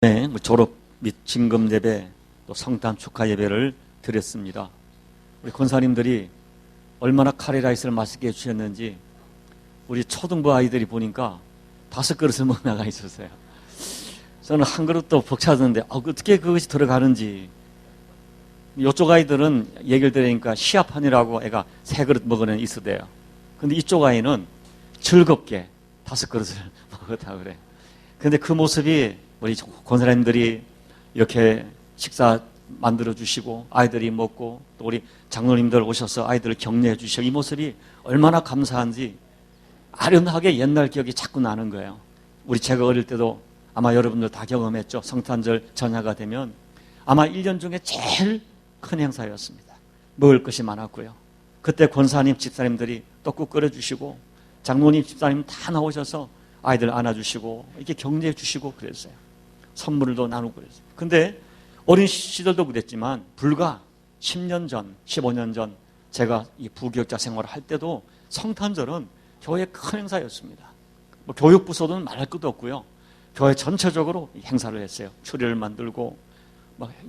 네, 졸업 및 진금 예배, 또 성탄 축하 예배를 드렸습니다. 우리 권사님들이 얼마나 카레라이스를 맛있게 해주셨는지 우리 초등부 아이들이 보니까 5그릇을 먹 나가 있었어요. 저는 한 그릇도 벅차던데 어떻게 그것이 들어가는지. 이쪽 아이들은 얘기를 들으니까 시합하느라고 애가 3그릇 먹으는 있어대요. 근데 이쪽 아이는 즐겁게 5그릇을 먹었다 그래. 근데 그 모습이 우리 권사님들이 이렇게 식사 만들어 주시고 아이들이 먹고 또 우리 장로님들 오셔서 아이들을 격려해 주시고 이 모습이 얼마나 감사한지 아련하게 옛날 기억이 자꾸 나는 거예요. 제가 어릴 때도 아마 여러분들 다 경험했죠. 성탄절 전야가 되면 아마 1년 중에 제일 큰 행사였습니다. 먹을 것이 많았고요. 그때 권사님, 집사님들이 떡국 끓여주시고 장로님, 집사님 다 나오셔서 아이들 안아주시고 이렇게 격려해 주시고 그랬어요. 선물도 나누고 그랬어요. 근데 어린 시절도 그랬지만 불과 10년 전, 15년 전 제가 이 부교육자 생활을 할 때도 성탄절은 교회 큰 행사였습니다. 교육부서는 말할 것도 없고요. 교회 전체적으로 행사를 했어요. 추리를 만들고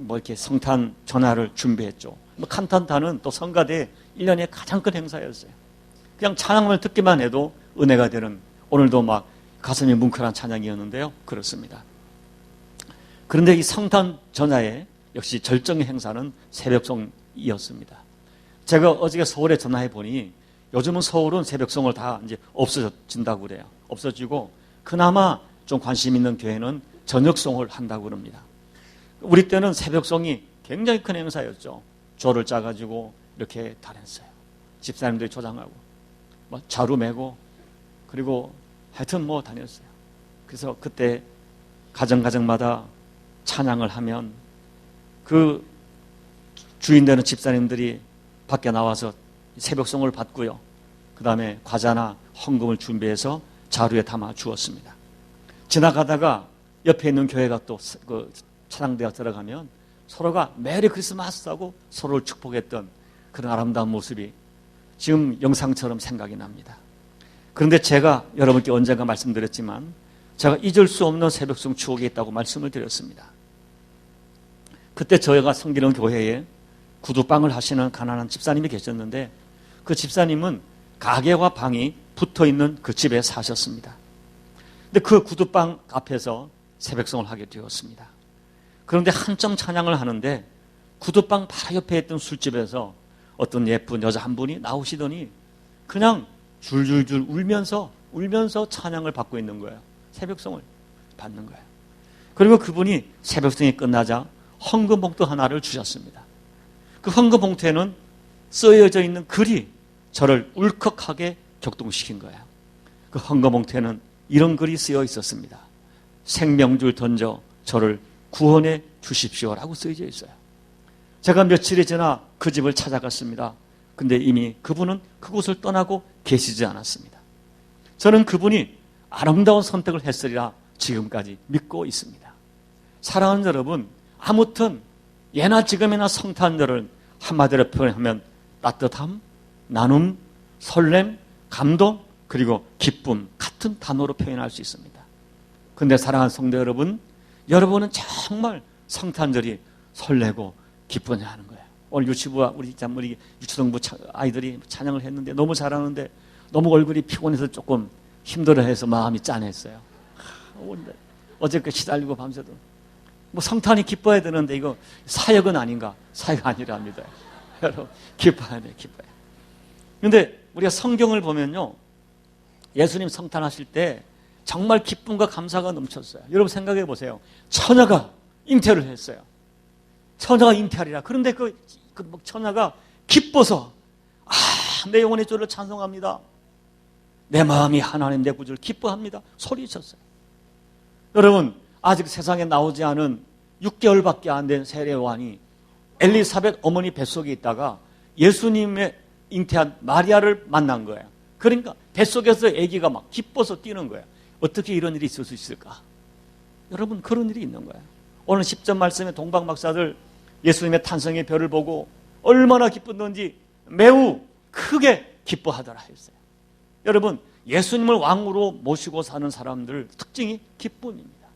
이렇게 성탄 전화를 준비했죠. 칸탄타는 또 성가대 1년에 가장 큰 행사였어요. 그냥 찬양을 듣기만 해도 은혜가 되는, 오늘도 가슴이 뭉클한 찬양이었는데요. 그렇습니다. 그런데 이 성탄 전야에 역시 절정의 행사는 새벽송이었습니다. 제가 어저께 서울에 전화해 보니 요즘은 서울은 새벽송을 다 이제 없어진다고 그래요. 없어지고 그나마 좀 관심 있는 교회는 저녁송을 한다고 그럽니다. 우리 때는 새벽송이 굉장히 큰 행사였죠. 조를 짜가지고 이렇게 다녔어요. 집사님들이 조장하고 자루 메고 그리고 하여튼 다녔어요. 그래서 그때 가정마다 찬양을 하면 그 주인 되는 집사님들이 밖에 나와서 새벽송을 받고요. 그 다음에 과자나 헌금을 준비해서 자루에 담아 주었습니다. 지나가다가 옆에 있는 교회가 또 찬양대가 들어가면 서로가 메리 크리스마스 하고 서로를 축복했던 그런 아름다운 모습이 지금 영상처럼 생각이 납니다. 그런데 제가 여러분께 언젠가 말씀드렸지만 제가 잊을 수 없는 새벽송 추억이 있다고 말씀을 드렸습니다. 그때 저희가 섬기는 교회에 구두방을 하시는 가난한 집사님이 계셨는데 그 집사님은 가게와 방이 붙어있는 그 집에 사셨습니다. 근데 그 구두방 앞에서 새벽송을 하게 되었습니다. 그런데 한점 찬양을 하는데 구두방 바로 옆에 있던 술집에서 어떤 예쁜 여자 한 분이 나오시더니 그냥 줄줄줄 울면서 찬양을 받고 있는 거예요. 새벽송을 받는 거예요. 그리고 그분이 새벽송이 끝나자 헌금 봉투 하나를 주셨습니다. 그 헌금 봉투에는 쓰여져 있는 글이 저를 울컥하게 격동시킨 거예요. 그 헌금 봉투에는 이런 글이 쓰여 있었습니다. 생명줄 던져 저를 구원해 주십시오라고 쓰여져 있어요. 제가 며칠이 지나 그 집을 찾아갔습니다. 근데 이미 그분은 그곳을 떠나고 계시지 않았습니다. 저는 그분이 아름다운 선택을 했으리라 지금까지 믿고 있습니다. 사랑하는 여러분, 아무튼 예나 지금이나 성탄절을 한마디로 표현하면 따뜻함, 나눔, 설렘, 감동, 그리고 기쁨 같은 단어로 표현할 수 있습니다. 그런데 사랑하는 성도 여러분, 여러분은 정말 성탄절이 설레고 기쁘냐 하는 거예요. 오늘 유치부와 우리 유치동부 아이들이 찬양을 했는데 너무 잘하는데 너무 얼굴이 피곤해서 조금 힘들어해서 마음이 짠했어요. 어저께 시달리고 밤새도 성탄이 기뻐야 되는데 이거 사역은 아닌가? 사역 아니랍니다. 여러분 기뻐야 돼요. 기뻐요. 그런데 우리가 성경을 보면요, 예수님 성탄하실 때 정말 기쁨과 감사가 넘쳤어요. 여러분 생각해 보세요. 처녀가 잉태를 했어요. 처녀가 잉태하리라. 그런데 그 처녀가 기뻐서 내 영혼의 주를 찬송합니다. 내 마음이 하나님 내 구주를 기뻐합니다. 소리쳤어요. 여러분 아직 세상에 나오지 않은 6개월밖에 안 된 세례요한이 엘리사벳 어머니 뱃속에 있다가 예수님의 잉태한 마리아를 만난 거예요. 그러니까 뱃속에서 아기가 기뻐서 뛰는 거예요. 어떻게 이런 일이 있을 수 있을까? 여러분 그런 일이 있는 거예요. 오늘 10절 말씀에 동방 박사들 예수님의 탄생의 별을 보고 얼마나 기뻤는지 매우 크게 기뻐하더라 했어요. 여러분 예수님을 왕으로 모시고 사는 사람들 특징이 기쁨입니다.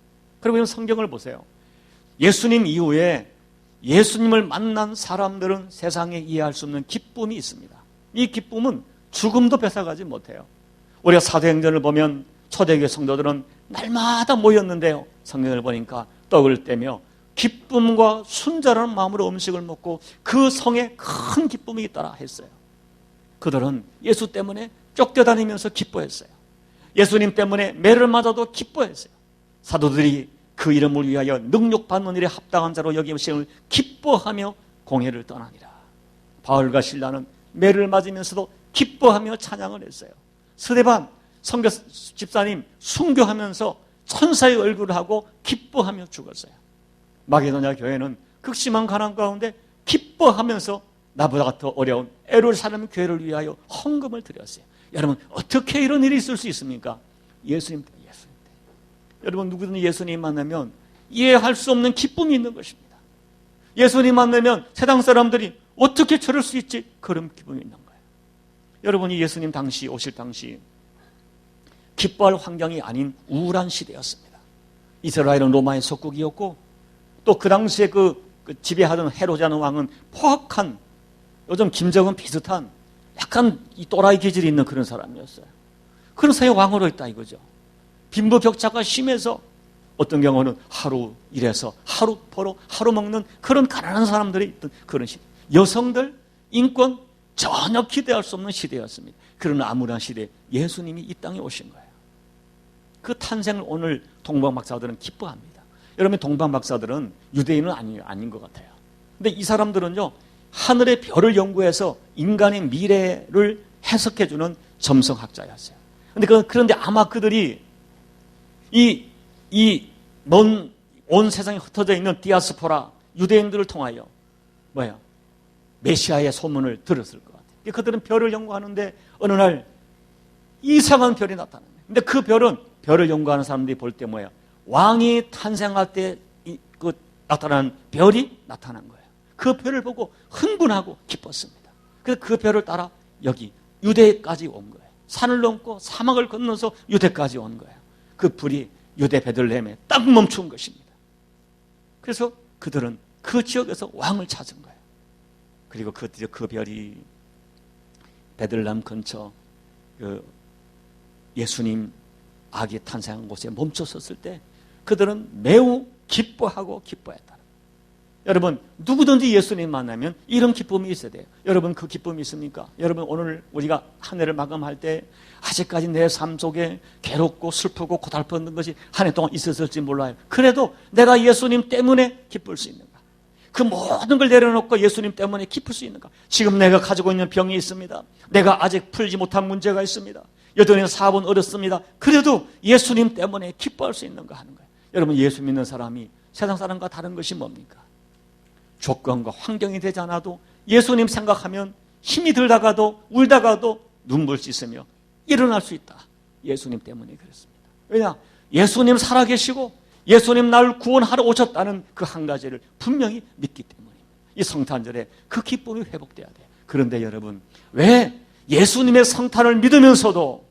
그러면 성경을 보세요. 예수님 이후에 예수님을 만난 사람들은 세상에 이해할 수 없는 기쁨이 있습니다. 이 기쁨은 죽음도 뺏어가지 못해요. 우리가 사도행전을 보면 초대교회 성도들은 날마다 모였는데요, 성경을 보니까 떡을 떼며 기쁨과 순전한 마음으로 음식을 먹고 그 성에 큰 기쁨이 있더라 했어요. 그들은 예수 때문에 쫓겨다니면서 기뻐했어요. 예수님 때문에 매를 맞아도 기뻐했어요. 사도들이 그 이름을 위하여 능욕받는 일에 합당한 자로 여기심을 기뻐하며 공회를 떠나니라. 바울과 실라는 매를 맞으면서도 기뻐하며 찬양을 했어요. 스데반 선교 집사님 순교하면서 천사의 얼굴을 하고 기뻐하며 죽었어요. 마게도냐 교회는 극심한 가난 가운데 기뻐하면서 나보다 더 어려운 에루살렘 교회를 위하여 헌금을 드렸어요. 여러분, 어떻게 이런 일이 있을 수 있습니까? 예수님 때문에. 여러분, 누구든지 예수님 만나면 이해할 수 없는 기쁨이 있는 것입니다. 예수님 만나면 세상 사람들이 어떻게 저럴 수 있지? 그런 기쁨이 있는 거예요. 여러분이 예수님 당시 오실 당시 기뻐할 환경이 아닌 우울한 시대였습니다. 이스라엘은 로마의 속국이었고 또 그 당시에 그 지배하던 헤로자는 왕은 포악한, 요즘 김정은 비슷한 약간 이 또라이 기질이 있는 그런 사람이었어요. 그런 사회 왕으로 있다 이거죠. 빈부격차가 심해서 어떤 경우는 하루 일해서 하루 벌어 하루 먹는 그런 가난한 사람들이 있던 그런 시대. 여성들 인권 전혀 기대할 수 없는 시대였습니다. 그런 암울한 시대에 예수님이 이 땅에 오신 거예요. 그 탄생을 오늘 동방박사들은 기뻐합니다. 여러분, 동방박사들은 유대인은 아닌 것 같아요. 근데 이 사람들은요, 하늘의 별을 연구해서 인간의 미래를 해석해주는 점성학자였어요. 그런데 아마 그들이 온 세상에 흩어져 있는 디아스포라 유대인들을 통하여 메시아의 소문을 들었을 것 같아요. 그들은 별을 연구하는데 어느 날 이상한 별이 나타납니다. 근데 그 별은 별을 연구하는 사람들이 볼 때 왕이 탄생할 때 나타나는 별이 나타난 거예요. 그 별을 보고 흥분하고 기뻤습니다. 그래서 그 별을 따라 여기 유대까지 온 거예요. 산을 넘고 사막을 건너서 유대까지 온 거예요. 그 불이 유대 베들레헴에 딱 멈춘 것입니다. 그래서 그들은 그 지역에서 왕을 찾은 거예요. 그리고 그 별이 베들레헴 근처 예수님 아기 탄생한 곳에 멈춰섰을 때 그들은 매우 기뻐했다. 여러분, 누구든지 예수님 만나면 이런 기쁨이 있어야 돼요. 여러분, 그 기쁨이 있습니까? 여러분, 오늘 우리가 한 해를 마감할 때 아직까지 내 삶 속에 괴롭고 슬프고 고달팠던 것이 한 해 동안 있었을지 몰라요. 그래도 내가 예수님 때문에 기쁠 수 있는가? 그 모든 걸 내려놓고 예수님 때문에 기쁠 수 있는가? 지금 내가 가지고 있는 병이 있습니다. 내가 아직 풀지 못한 문제가 있습니다. 여전히 사업은 어렵습니다. 그래도 예수님 때문에 기뻐할 수 있는가 하는 거예요. 여러분, 예수 믿는 사람이 세상 사람과 다른 것이 뭡니까? 조건과 환경이 되지 않아도 예수님 생각하면 힘이 들다가도 울다가도 눈물 씻으며 일어날 수 있다. 예수님 때문에 그렇습니다. 왜냐? 예수님 살아계시고 예수님 나를 구원하러 오셨다는 그 한 가지를 분명히 믿기 때문입니다. 이 성탄절에 그 기쁨이 회복돼야 돼요. 그런데 여러분, 왜 예수님의 성탄을 믿으면서도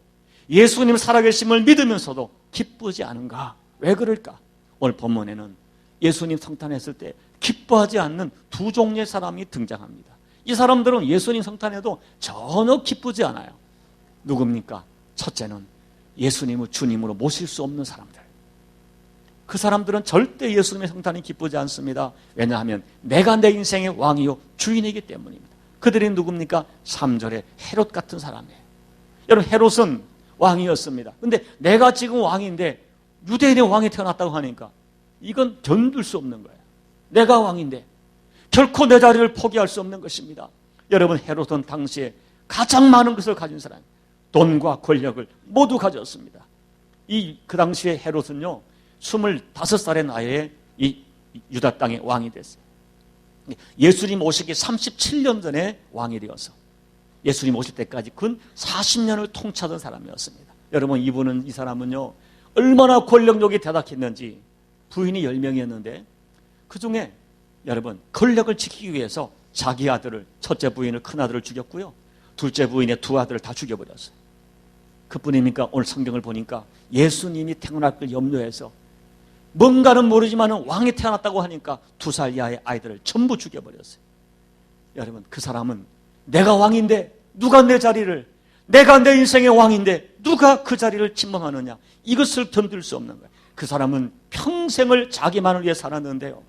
예수님 살아계심을 믿으면서도 기쁘지 않은가? 왜 그럴까? 오늘 본문에는 예수님 성탄했을 때 기뻐하지 않는 두 종류의 사람이 등장합니다. 이 사람들은 예수님 성탄에도 전혀 기쁘지 않아요. 누굽니까? 첫째는 예수님을 주님으로 모실 수 없는 사람들. 그 사람들은 절대 예수님의 성탄이 기쁘지 않습니다. 왜냐하면 내가 내 인생의 왕이요 주인이기 때문입니다. 그들이 누굽니까? 3절에 헤롯 같은 사람이에요. 여러분, 헤롯은 왕이었습니다. 근데 내가 지금 왕인데 유대인의 왕이 태어났다고 하니까 이건 견딜 수 없는 거예요. 내가 왕인데 결코 내 자리를 포기할 수 없는 것입니다. 여러분, 헤롯은 당시에 가장 많은 것을 가진 사람, 돈과 권력을 모두 가졌습니다. 그 당시에 헤롯은요 25살의 나이에 이 유다 땅의 왕이 됐어요. 예수님 오시기 37년 전에 왕이 되어서 예수님 오실 때까지 근 40년을 통치하던 사람이었습니다. 여러분, 이 사람은요 얼마나 권력욕이 대닥했는지, 부인이 10명이었는데 그 중에 여러분 권력을 지키기 위해서 자기 아들을, 첫째 부인을, 큰 아들을 죽였고요, 둘째 부인의 두 아들을 다 뭔가는 모르지만 왕이 태어났다고 하니까 2살 이하의 아이들을 전부 죽여버렸어요. 여러분, 그 사람은 내가 왕인데 누가 내 자리를, 내가 내 인생의 왕인데 누가 그 자리를 침범하느냐, 이것을 견딜 수 없는 거예요. 그 사람은 평생을 자기만을 위해 살았는데요,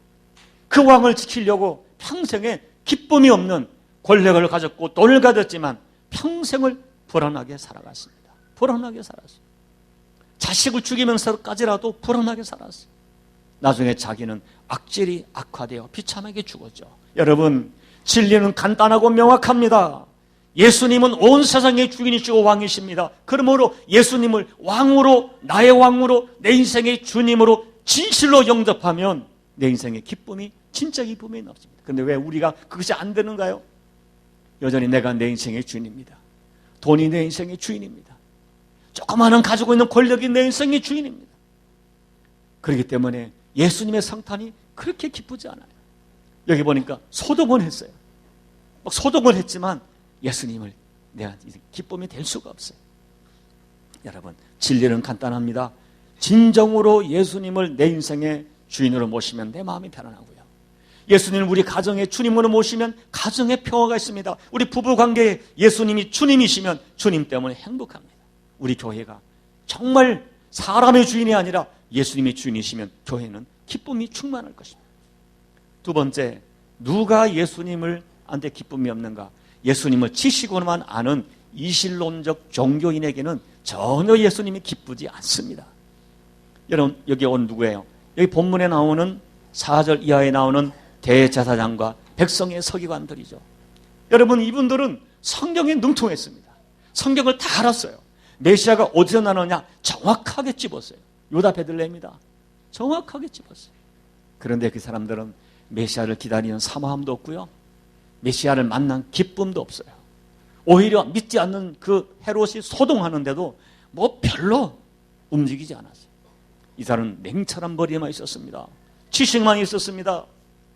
그 왕을 지키려고 평생에 기쁨이 없는 권력을 가졌고 돈을 가졌지만 평생을 불안하게 살아갔습니다. 불안하게 살았어요. 자식을 죽이면서까지라도 불안하게 살았어요. 나중에 자기는 악질이 악화되어 비참하게 죽었죠. 여러분, 진리는 간단하고 명확합니다. 예수님은 온 세상의 주인이시고 왕이십니다. 그러므로 예수님을 왕으로, 나의 왕으로, 내 인생의 주님으로 진실로 영접하면 내 인생의 기쁨이, 진짜 기쁨이 넘칩니다. 그런데 왜 우리가 그것이 안 되는가요? 여전히 내가 내 인생의 주인입니다. 돈이 내 인생의 주인입니다. 조그마한 가지고 있는 권력이 내 인생의 주인입니다. 그렇기 때문에 예수님의 성탄이 그렇게 기쁘지 않아요. 여기 보니까 소동은 했어요. 막 소동을 했지만 예수님을 내가 기쁨이 될 수가 없어요. 여러분, 진리는 간단합니다. 진정으로 예수님을 내 인생의 주인으로 모시면 내 마음이 편안하고요, 예수님을 우리 가정의 주님으로 모시면 가정에 평화가 있습니다. 우리 부부관계에 예수님이 주님이시면 주님 때문에 행복합니다. 우리 교회가 정말 사람의 주인이 아니라 예수님이 주인이시면 교회는 기쁨이 충만할 것입니다. 두 번째, 누가 예수님을 한테 기쁨이 없는가? 예수님을 지시고만 아는 이실론적 종교인에게는 전혀 예수님이 기쁘지 않습니다. 여러분, 여기 온 누구예요? 여기 본문에 나오는 4절 이하에 나오는 대제사장과 백성의 서기관들이죠. 여러분, 이분들은 성경에 능통했습니다. 성경을 다 알았어요. 메시아가 어디서 나느냐 정확하게 찝었어요. 유다 베들레헴이다, 정확하게 찝었어요. 그런데 그 사람들은 메시아를 기다리는 사모함도 없고요, 메시아를 만난 기쁨도 없어요. 오히려 믿지 않는 그 헤롯이 소동하는데도 뭐 별로 움직이지 않았어요. 이 사람은 냉철한 머리에만 있었습니다. 지식만 있었습니다.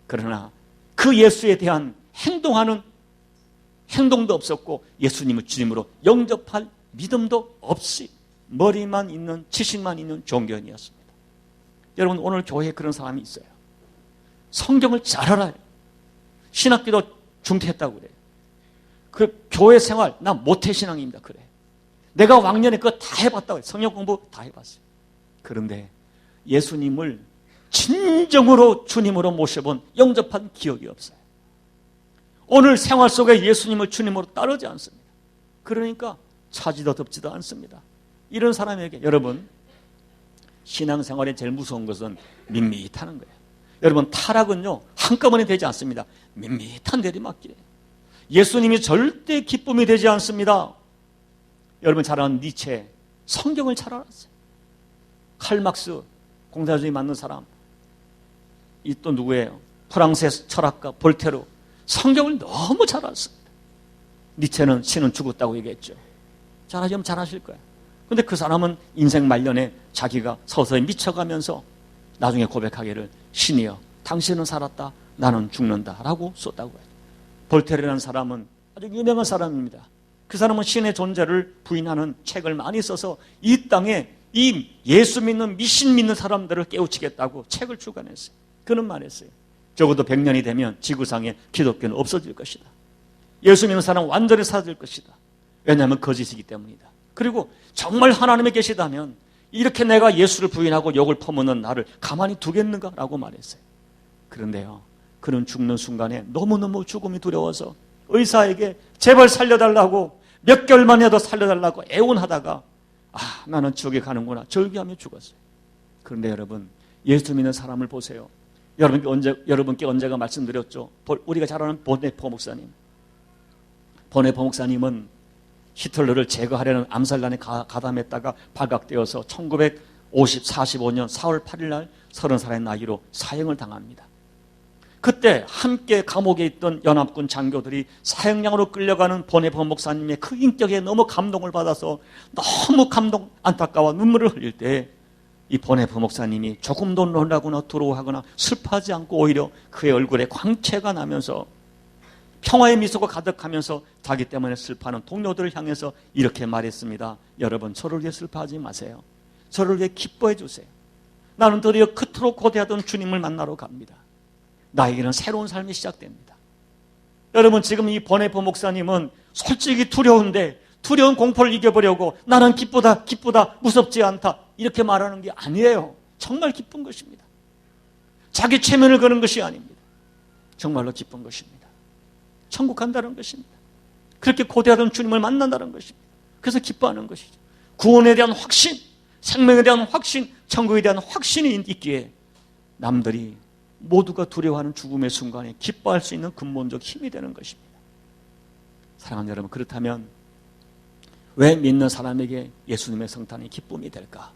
그러나 그 예수에 대한 행동하는 행동도 없었고 예수님을 주님으로 영접할 믿음도 없이 머리만 있는, 지식만 있는 종교인이었습니다. 여러분, 오늘 교회에 그런 사람이 있어요. 성경을 잘 알아요. 신학기도 중퇴했다고 그래요. 그 교회 생활, 나 모태신앙입니다 그래. 내가 왕년에 그거 다 해봤다고 해요. 성경 공부 다 해봤어요. 그런데 예수님을 진정으로 주님으로 모셔본, 영접한 기억이 없어요. 오늘 생활 속에 예수님을 주님으로 따르지 않습니다. 그러니까 차지도 덥지도 않습니다. 이런 사람에게 여러분, 신앙생활에 제일 무서운 것은 밋밋하는 거예요. 여러분, 타락은요 한꺼번에 되지 않습니다. 밋밋한 내리막길이에요. 예수님이 절대 기쁨이 되지 않습니다. 여러분 잘 아는 니체, 성경을 잘 알았어요. 칼막스, 공산주의 맞는 사람. 이 또 누구예요? 프랑스의 철학가 볼테르. 성경을 너무 잘 알았습니다. 니체는 신은 죽었다고 얘기했죠. 잘하시면 잘하실 거예요. 그런데 그 사람은 인생 말년에 자기가 서서히 미쳐가면서 나중에 고백하기를, 신이여 당신은 살았다, 나는 죽는다 라고 썼다고 해요. 볼테르라는 사람은 아주 유명한 사람입니다. 그 사람은 신의 존재를 부인하는 책을 많이 써서 이 땅에 이 예수 믿는, 미신 믿는 사람들을 깨우치겠다고 책을 출간했어요. 그는 말했어요. 적어도 100년이 되면 지구상에 기독교는 없어질 것이다. 예수 믿는 사람은 완전히 사라질 것이다. 왜냐하면 거짓이기 때문이다. 그리고 정말 하나님이 계시다면 이렇게 내가 예수를 부인하고 욕을 퍼붓는 나를 가만히 두겠는가? 라고 말했어요. 그런데요, 그는 죽는 순간에 너무너무 죽음이 두려워서 의사에게 제발 살려달라고, 몇 개월만 해도 살려달라고 애원하다가 나는 지옥에 가는구나 절규하며 죽었어요. 그런데 여러분, 예수 믿는 사람을 보세요. 여러분께 언제가 말씀드렸죠. 우리가 잘 아는 보네포 목사님. 보네포 목사님은 히틀러를 제거하려는 암살단에 가담했다가 발각되어서 1945년 4월 8일 날 30살의 나이로 사형을 당합니다. 그때 함께 감옥에 있던 연합군 장교들이 사형장으로 끌려가는 보네포 목사님의 그 인격에 너무 감동을 받아서 너무 안타까워 눈물을 흘릴 때 이 보네포 목사님이 조금도 놀라거나 두려워하거나 슬퍼하지 않고 오히려 그의 얼굴에 광채가 나면서 평화의 미소가 가득하면서 자기 때문에 슬퍼하는 동료들을 향해서 이렇게 말했습니다. 여러분, 저를 위해 슬퍼하지 마세요. 저를 위해 기뻐해 주세요. 나는 드디어 그토록 고대하던 주님을 만나러 갑니다. 나에게는 새로운 삶이 시작됩니다. 여러분, 지금 이 번외포 목사님은 솔직히 두려운데 두려운 공포를 이겨보려고 나는 기쁘다, 기쁘다, 무섭지 않다 이렇게 말하는 게 아니에요. 정말 기쁜 것입니다. 자기 체면을 거는 것이 아닙니다. 정말로 기쁜 것입니다. 천국 간다는 것입니다. 그렇게 고대하던 주님을 만난다는 것입니다. 그래서 기뻐하는 것이죠. 구원에 대한 확신, 생명에 대한 확신, 천국에 대한 확신이 있기에 남들이 모두가 두려워하는 죽음의 순간에 기뻐할 수 있는 근본적 힘이 되는 것입니다. 사랑하는 여러분, 그렇다면 왜 믿는 사람에게 예수님의 성탄이 기쁨이 될까?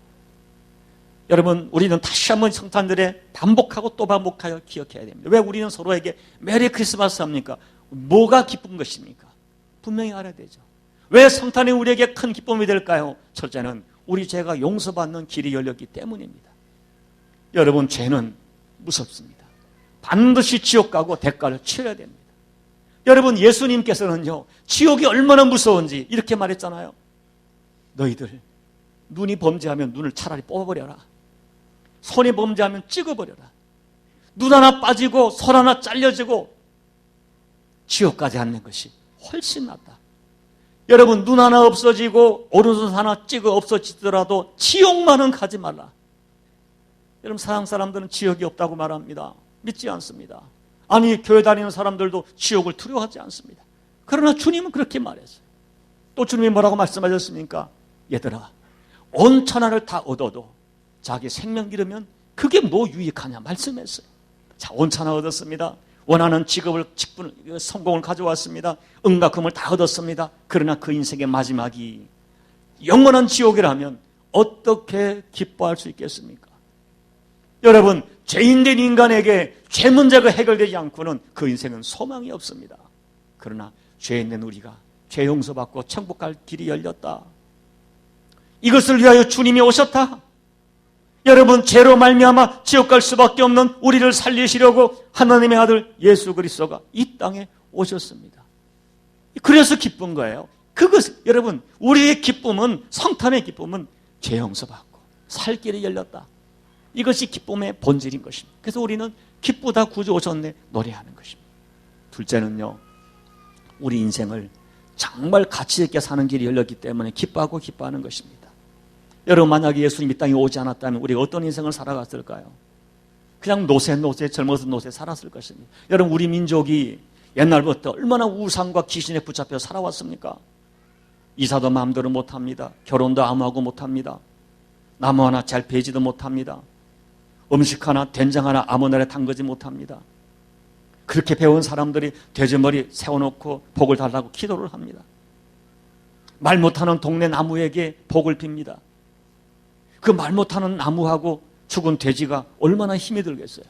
여러분, 우리는 다시 한번 성탄절에 반복하고 또 반복하여 기억해야 됩니다. 왜 우리는 서로에게 메리 크리스마스 합니까? 뭐가 기쁜 것입니까? 분명히 알아야 되죠. 왜 성탄이 우리에게 큰 기쁨이 될까요? 첫째는 우리 죄가 용서받는 길이 열렸기 때문입니다. 여러분, 죄는 무섭습니다. 반드시 지옥 가고 대가를 치러야 됩니다. 여러분, 예수님께서는요, 지옥이 얼마나 무서운지 이렇게 말했잖아요. 너희들 눈이 범죄하면 눈을 차라리 뽑아버려라. 손이 범죄하면 찍어버려라. 눈 하나 빠지고 손 하나 잘려지고 지옥까지 앉는 것이 훨씬 낫다. 여러분, 눈 하나 없어지고 오른손 하나 찍어 없어지더라도 지옥만은 가지 말라. 여러분, 세상 사람들은 지옥이 없다고 말합니다. 믿지 않습니다. 아니, 교회 다니는 사람들도 지옥을 두려워하지 않습니다. 그러나 주님은 그렇게 말했어요. 또 주님이 뭐라고 말씀하셨습니까? 얘들아, 온 천하를 다 얻어도 자기 생명 잃으면 그게 뭐 유익하냐 말씀했어요. 자, 온 천하 얻었습니다. 원하는 직업을, 성공을 가져왔습니다. 은과 금을 다 얻었습니다. 그러나 그 인생의 마지막이 영원한 지옥이라면 어떻게 기뻐할 수 있겠습니까? 여러분, 죄인된 인간에게 죄 문제가 해결되지 않고는 그 인생은 소망이 없습니다. 그러나 죄인된 우리가 죄 용서받고 천국 갈 길이 열렸다. 이것을 위하여 주님이 오셨다. 여러분, 죄로 말미암아 지옥 갈 수밖에 없는 우리를 살리시려고 하나님의 아들 예수 그리스도가 이 땅에 오셨습니다. 그래서 기쁜 거예요. 여러분, 우리의 기쁨은, 성탄의 기쁨은 죄 용서받고 살 길이 열렸다. 이것이 기쁨의 본질인 것입니다. 그래서 우리는 기쁘다 구주 오셨네 노래하는 것입니다. 둘째는요, 우리 인생을 정말 가치 있게 사는 길이 열렸기 때문에 기뻐하고 기뻐하는 것입니다. 여러분, 만약에 예수님이 이 땅에 오지 않았다면 우리가 어떤 인생을 살아갔을까요? 그냥 노세 젊어서 노세 살았을 것입니다. 여러분, 우리 민족이 옛날부터 얼마나 우상과 귀신에 붙잡혀 살아왔습니까? 이사도 마음대로 못합니다. 결혼도 아무하고 못합니다. 나무 하나 잘 베지도 못합니다. 음식 하나, 된장 하나 아무 날에 담그지 못합니다. 그렇게 배운 사람들이 돼지머리 세워놓고 복을 달라고 기도를 합니다. 말 못하는 동네 나무에게 복을 빕니다. 그 말 못하는 나무하고 죽은 돼지가 얼마나 힘이 들겠어요.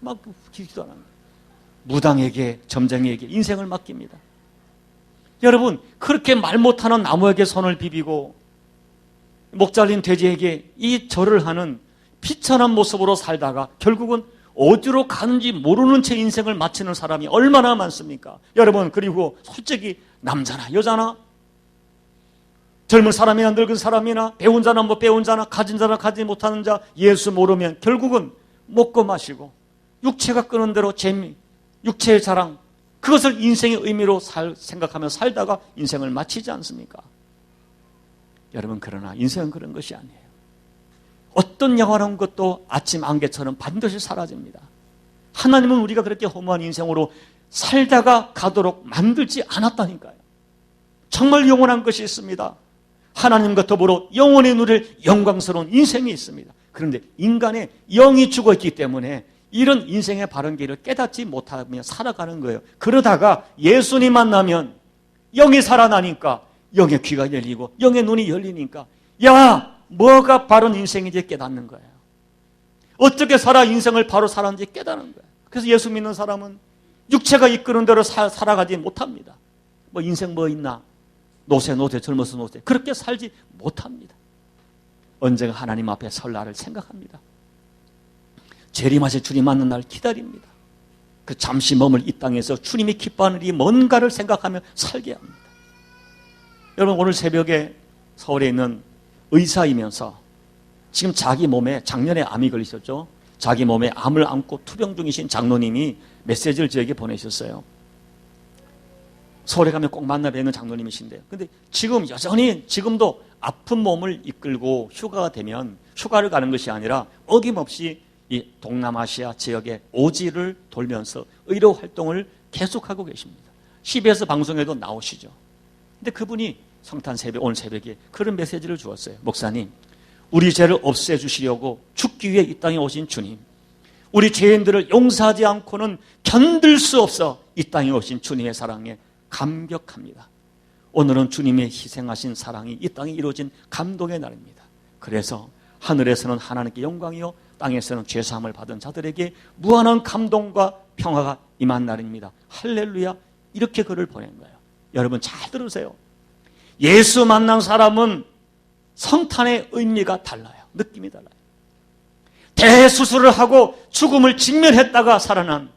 막 기도 안 합니다. 무당에게, 점쟁이에게 인생을 맡깁니다. 여러분, 그렇게 말 못하는 나무에게 손을 비비고 목 잘린 돼지에게 이 절을 하는 비천한 모습으로 살다가 결국은 어디로 가는지 모르는 채 인생을 마치는 사람이 얼마나 많습니까? 여러분, 그리고 솔직히 남자나 여자나 젊은 사람이나 늙은 사람이나 배운 자나 못 배운 자나 가진 자나 가지 못하는 자 예수 모르면 결국은 먹고 마시고 육체가 끄는 대로 재미, 육체의 자랑, 그것을 인생의 의미로 생각하며 살다가 인생을 마치지 않습니까? 여러분, 그러나 인생은 그런 것이 아니에요. 어떤 영원한 것도 아침 안개처럼 반드시 사라집니다. 하나님은 우리가 그렇게 허무한 인생으로 살다가 가도록 만들지 않았다니까요. 정말 영원한 것이 있습니다. 하나님과 더불어 영원히 누릴 영광스러운 인생이 있습니다. 그런데 인간의 영이 죽어있기 때문에 이런 인생의 바른 길을 깨닫지 못하며 살아가는 거예요. 그러다가 예수님 만나면 영이 살아나니까 영의 귀가 열리고 영의 눈이 열리니까 야, 뭐가 바른 인생인지 깨닫는 거예요. 어떻게 살아 인생을 바로 살았는지 깨닫는 거예요. 그래서 예수 믿는 사람은 육체가 이끄는 대로 살아가지 못합니다. 뭐 인생 뭐 있나? 노세 젊어서 노세. 그렇게 살지 못합니다. 언젠가 하나님 앞에 설 날을 생각합니다. 재림하실 주님 만난 날 기다립니다. 그 잠시 머물 이 땅에서 주님이 기뻐하는 이 뭔가를 생각하며 살게 합니다. 여러분, 오늘 새벽에 서울에 있는 의사이면서 지금 자기 몸에 작년에 암이 걸리셨죠. 자기 몸에 암을 안고 투병 중이신 장로님이 메시지를 저에게 보내셨어요. 서울에 가면 꼭 만나 뵈는 장로님이신데요. 근데 지금 여전히 지금도 아픈 몸을 이끌고 휴가가 되면 휴가를 가는 것이 아니라 어김없이 이 동남아시아 지역의 오지를 돌면서 의료 활동을 계속하고 계십니다. CBS 방송에도 나오시죠. 근데 그분이 성탄 새벽, 오늘 새벽에 그런 메시지를 주었어요. 목사님, 우리 죄를 없애주시려고 죽기 위해 이 땅에 오신 주님, 우리 죄인들을 용서하지 않고는 견딜 수 없어 이 땅에 오신 주님의 사랑에 감격합니다. 오늘은 주님의 희생하신 사랑이 이 땅에 이루어진 감동의 날입니다. 그래서 하늘에서는 하나님께 영광이요 땅에서는 죄사함을 받은 자들에게 무한한 감동과 평화가 임한 날입니다. 할렐루야. 이렇게 글을 보낸 거예요. 여러분 잘 들으세요. 예수 만난 사람은 성탄의 의미가 달라요. 느낌이 달라요. 대수술을 하고 죽음을 직면했다가 살아난,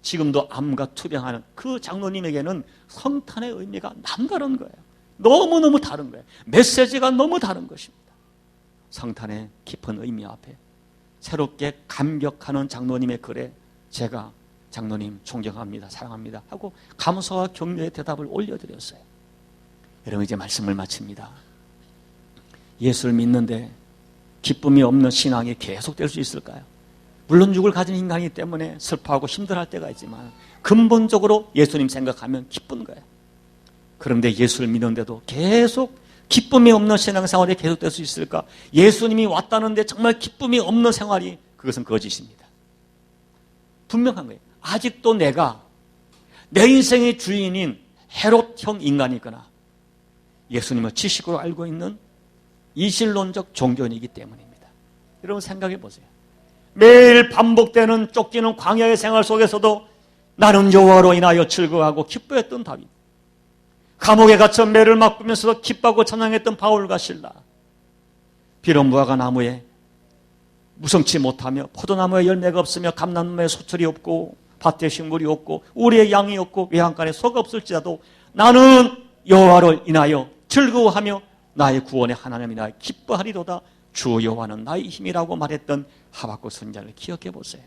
지금도 암과 투병하는 그 장로님에게는 성탄의 의미가 남다른 거예요. 너무너무 다른 거예요. 메시지가 너무 다른 것입니다. 성탄의 깊은 의미 앞에 새롭게 감격하는 장로님의 글에 제가 장로님 존경합니다, 사랑합니다 하고 감사와 격려의 대답을 올려드렸어요. 여러분 이제 말씀을 마칩니다. 예수를 믿는데 기쁨이 없는 신앙이 계속될 수 있을까요? 물론 육을 가진 인간이기 때문에 슬퍼하고 힘들어할 때가 있지만 근본적으로 예수님 생각하면 기쁜 거예요. 그런데 예수를 믿는데도 계속 기쁨이 없는 신앙생활이 계속될 수 있을까? 예수님이 왔다는데 정말 기쁨이 없는 생활이, 그것은 거짓입니다. 분명한 거예요. 아직도 내가 내 인생의 주인인 헤롯형 인간이거나 예수님을 지식으로 알고 있는 이신론적 종교인이기 때문입니다. 여러분 생각해 보세요. 매일 반복되는 쫓기는 광야의 생활 속에서도 나는 여호와로 인하여 즐거워하고 기뻐했던 다윗, 감옥에 갇혀 매를 맞으면서도 기뻐하고 찬양했던 바울과 실라, 비록 무화과 나무에 무성치 못하며 포도나무에 열매가 없으며 감람나무에 소철이 없고 밭에 식물이 없고 우리의 양이 없고 외양간에 소가 없을지라도 나는 여호와를 인하여 즐거워하며 나의 구원의 하나님 인하여 기뻐하리로다. 주 여호와는 나의 힘이라고 말했던 하박국 선지자를 기억해 보세요.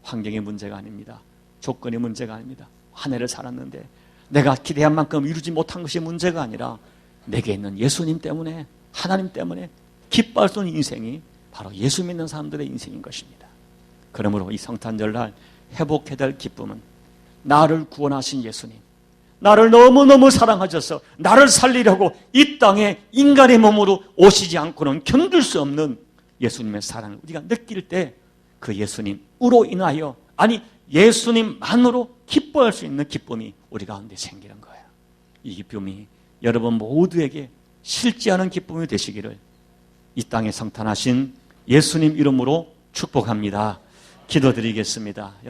환경의 문제가 아닙니다. 조건의 문제가 아닙니다. 한 해를 살았는데 내가 기대한 만큼 이루지 못한 것이 문제가 아니라 내게 있는 예수님 때문에, 하나님 때문에 기뻐할 수 있는 인생이 바로 예수 믿는 사람들의 인생인 것입니다. 그러므로 이 성탄절날 회복해야 될 기쁨은 나를 구원하신 예수님, 나를 너무너무 사랑하셔서 나를 살리려고 이 땅에 인간의 몸으로 오시지 않고는 견딜 수 없는 예수님의 사랑을 우리가 느낄 때 그 예수님으로 인하여, 아니 예수님만으로 기뻐할 수 있는 기쁨이 우리 가운데 생기는 거예요. 이 기쁨이 여러분 모두에게 싫지 않은 기쁨이 되시기를 이 땅에 성탄하신 예수님 이름으로 축복합니다. 기도드리겠습니다. 여러분.